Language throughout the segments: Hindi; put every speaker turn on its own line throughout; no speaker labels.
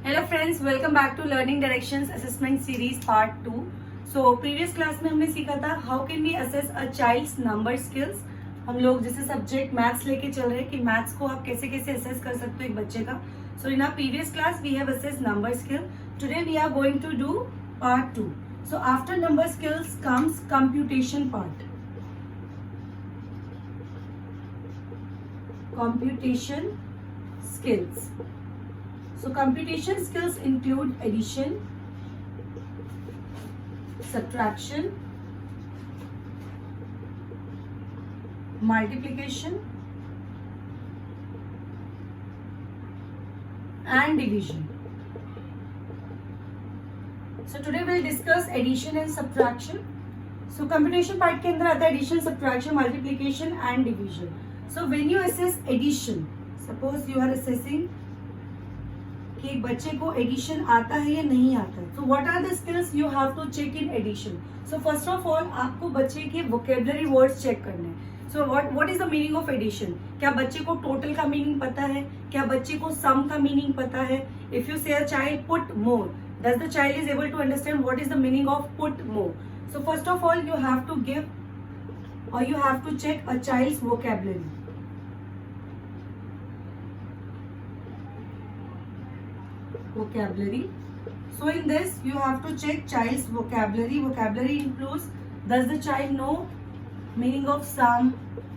Hello friends, welcome back to learning directions assessment series part 2। So previous class में हमने सीखा था how can we assess a child's number skills. हम लोग जैसे सब्जेक्ट मैथ्स लेके चल रहे हैं कि मैथ्स को आप कैसे कैसे असेस कर सकते हो एक बच्चे का। So in our previous class we have assess number skill. Today we are going to do part 2। So after number skills comes computation part. Computation skills. So computation skills include addition, subtraction, multiplication and division. So today we'll discuss addition and subtraction. So computation part के अंदर आता है addition, subtraction, multiplication and division. So when you assess addition, suppose you are assessing कि एक बच्चे को एडिशन आता है या नहीं आता है, so what are the skills you have to check in addition? So first of all आपको बच्चे के vocabulary words check करने हैं. So what is the meaning of addition? क्या बच्चे को total का meaning पता है? क्या बच्चे को sum का meaning पता है? If you say a child put more, does the child is able to understand what is the meaning of put more? So first of all you have to give or you have to check a child's vocabulary. Vocabulary. So in this you have to check child's vocabulary. Vocabulary includes, does the child know meaning of sum,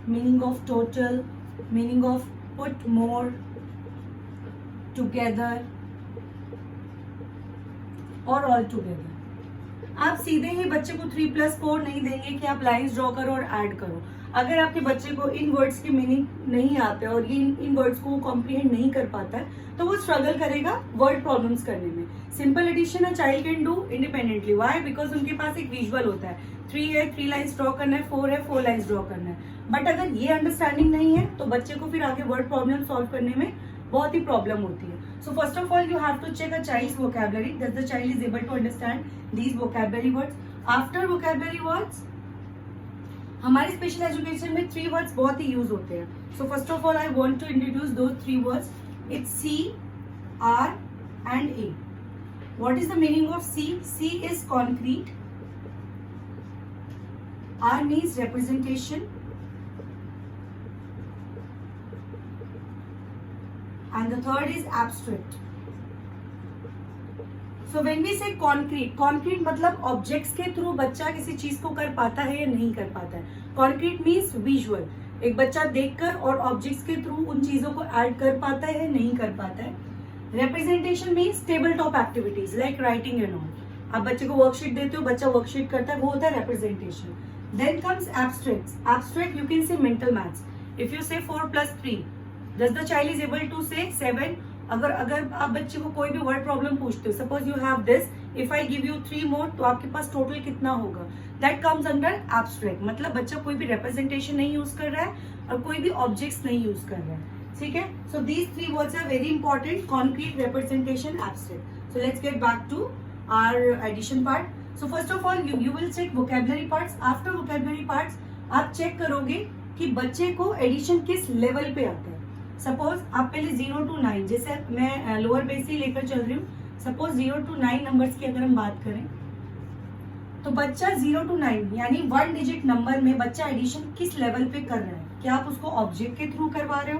meaning of total, meaning of put more, together or all together. आप सीधे ही बच्चे को 3+4 नहीं देंगे कि आप लाइंस ड्रॉ करो और ऐड करो। अगर आपके बच्चे को इन वर्ड्स की मीनिंग नहीं आते और ये इन वर्ड्स को कॉम्प्रिहेंड नहीं कर पाता है तो वो स्ट्रगल करेगा वर्ड प्रॉब्लम्स करने में। Simple addition a child can do independently. Why? Because उनके पास एक विजुअल होता है। 3 है, 3 लाइन्स ड्रॉ करना है, 4 है, 4 लाइन्स ड्रॉ करना है। बट अगर ये अंडरस्टैंडिंग नहीं है तो बच्चे को फिर आगे वर्ड प्रॉब्लम सॉल्व करने में बहुत ही प्रॉब्लम होती है। So first of all you have to check a child's vocabulary, that the child is able to understand these vocabulary words. After vocabulary words, हमारे स्पेशल एजुकेशन में 3 words बहुत ही यूज होते हैं. So first of all I want to introduce those 3 words. It's C, R and A. What is the meaning of C? C is concrete. R means representation. And the third is abstract. So when we say concrete, concrete मतलब objects के थ्रू बच्चा किसी चीज को कर पाता है या नहीं कर पाता है. Concrete means visual. एक बच्चा देखकर और objects के थ्रू उन चीजों को ऐड कर पाता है या नहीं कर पाता है. Representation means tabletop activities like writing and all. आप बच्चे को वर्कशीट देते हो, बच्चा वर्कशीट करता है, वो होता है representation. Then comes abstracts. Abstract you can say mental maths. If you say 4 + 3, does the child is able to say 7? अगर आप बच्चे को कोई भी वर्ड प्रॉब्लम पूछते हो, suppose you have this, if I give you 3 more, तो आपके पास टोटल कितना होगा? That comes under abstract. मतलब बच्चा कोई भी रिप्रेजेंटेशन नहीं यूज कर रहा है और कोई भी ऑब्जेक्ट्स नहीं यूज कर रहा है। ठीक है, so these 3 words are very important: concrete, representation, abstract. So let's get back to our addition part. So first of all you will check vocabulary parts. After vocabulary parts आप चेक करोगे कि बच्चे को एडिशन किस लेवल पे आता है। सपोज आप पहले 0 to 9, जैसे मैं लोअर बेस ही लेकर चल रही हूँ। सपोज 0 to 9 नंबर्स की अगर हम बात करें तो बच्चा 0 to 9 यानी 1 डिजिट नंबर में बच्चा एडिशन किस लेवल पे कर रहा है। क्या आप उसको ऑब्जेक्ट के थ्रू करवा रहे हो?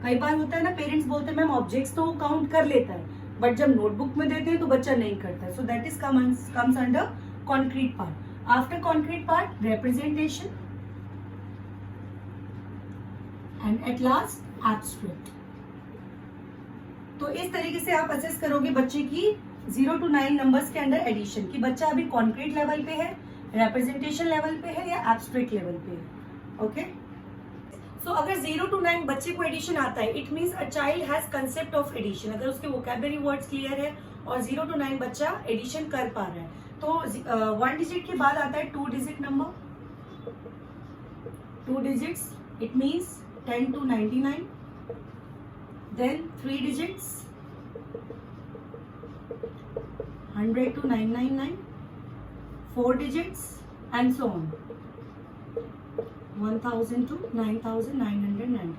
कई बार होता है ना, पेरेंट्स बोलते हैं मैम ऑब्जेक्ट्स तो काउंट कर लेता है, बट जब नोटबुक में देते हैं तो बच्चा नहीं करता है। So that is comes under concrete part. After concrete part, representation and at last abstract. तो इस तरीके से आप असेस करोगे बच्चे की 0 to 9 नंबर्स के अंडर एडिशन कि बच्चा अभी कॉन्क्रीट लेवल पे है, रिप्रेजेंटेशन लेवल पे है या एब्स्ट्रैक्ट लेवल पे है। ओके, सो अगर 0 to 9 बच्चे को एडिशन आता है, it means a child has concept of addition. अगर उसके वोकैबुलरी वर्ड्स क्लियर है और 0 to 9 बच्चा एडिशन कर पा रहा है, तो 1 डिजिट के बाद आता है 2 digit number. 2 digits it means 10 to 99, then 3 digits 100 to 999, 4 digits and so on 1000 to 9999.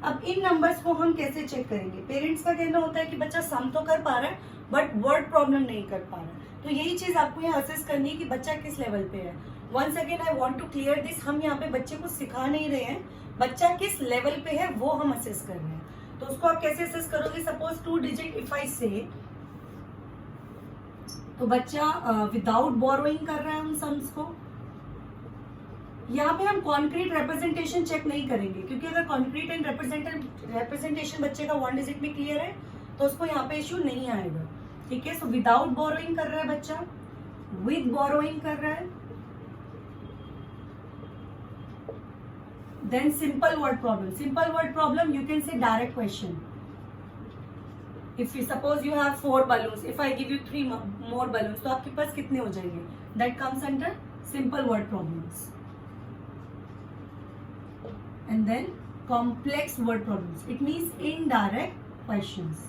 अब इन नंबर्स को हम कैसे चेक करेंगे? पेरेंट्स का कहना होता है कि बच्चा सम तो कर पा रहा है बट वर्ड प्रॉब्लम नहीं कर पा रहा है। तो यही चीज आपको यहाँ असेस करनी है कि बच्चा किस लेवल पे है। Once again I want to clear this, हम यहाँ पे बच्चे को सिखा नहीं रहे हैं, बच्चा किस लेवल पे है वो हम असेस कर रहे हैं। तो उसको आप कैसे असेस करोगे? सपोज 2 डिजिट इफ आई से, तो बच्चा विदाउट बोरोइंग कर रहा है उन सम्स को। यहाँ पे हम कॉन्क्रीट रिप्रेजेंटेशन चेक नहीं करेंगे, क्योंकि अगर कॉन्क्रीट एंड रिप्रेजेंटेशन बच्चे का 1 डिजिट में क्लियर है तो उसको यहाँ पे इश्यू नहीं आएगा। ठीक है, सो विदाउट बोरोइंग कर रहा है बच्चा, विद बोरोइंग कर रहा है, then simple word problem. Simple word problem you can say direct question. If you suppose you have 4 balloons, if I give you 3 more balloons, तो आपके पास कितने हो जाएंगे? That comes under simple word problems. And then complex word problems. It means indirect questions.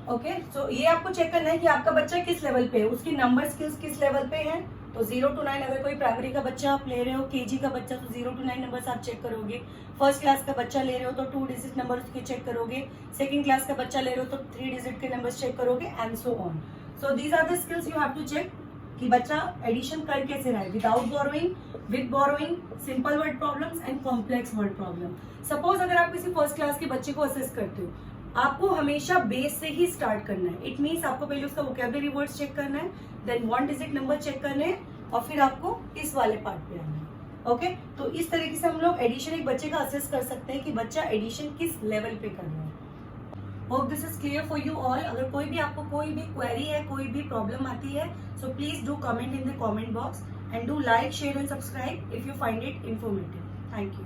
Okay, so ये आपको चेक करना है कि आपका बच्चा किस लेवल पे है, उसकी नंबर स्किल्स किस लेवल पे है। तो 0 to 9 अगर कोई प्राइमरी का बच्चा आप ले रहे हो, केजी का बच्चा, तो 0 to 9 नंबर्स आप चेक करोगे। फर्स्ट क्लास का बच्चा ले रहे हो तो 2 डिजिट नंबर उसके चेक करोगे। सेकंड क्लास का बच्चा ले रहे हो तो 3 डिजिट के नंबर्स चेक करोगे, and so on. So these are the skills you have to check कि बच्चा एडिशन कर कैसे रहा है, without borrowing, with borrowing, simple word problems and complex word problem. Suppose अगर आप किसी फर्स्ट क्लास के बच्चे को असेस करते हो, आपको हमेशा बेस से ही स्टार्ट करना है। इट मीन्स आपको पहले उसका वोकैबुलरी वर्ड्स चेक करना है, देन 1 डिजिट नंबर चेक करने हैं, और फिर आपको इस वाले पार्ट पे आना है। ओके, तो इस तरीके से हम लोग एडिशन एक बच्चे का असेस कर सकते हैं कि बच्चा एडिशन किस लेवल पे कर रहा है। Hope this is clear for you all. अगर कोई भी आपको कोई भी क्वेरी है, कोई भी प्रॉब्लम आती है, so please do comment in the comment box and do like, share and subscribe if you find it informative. Thank you.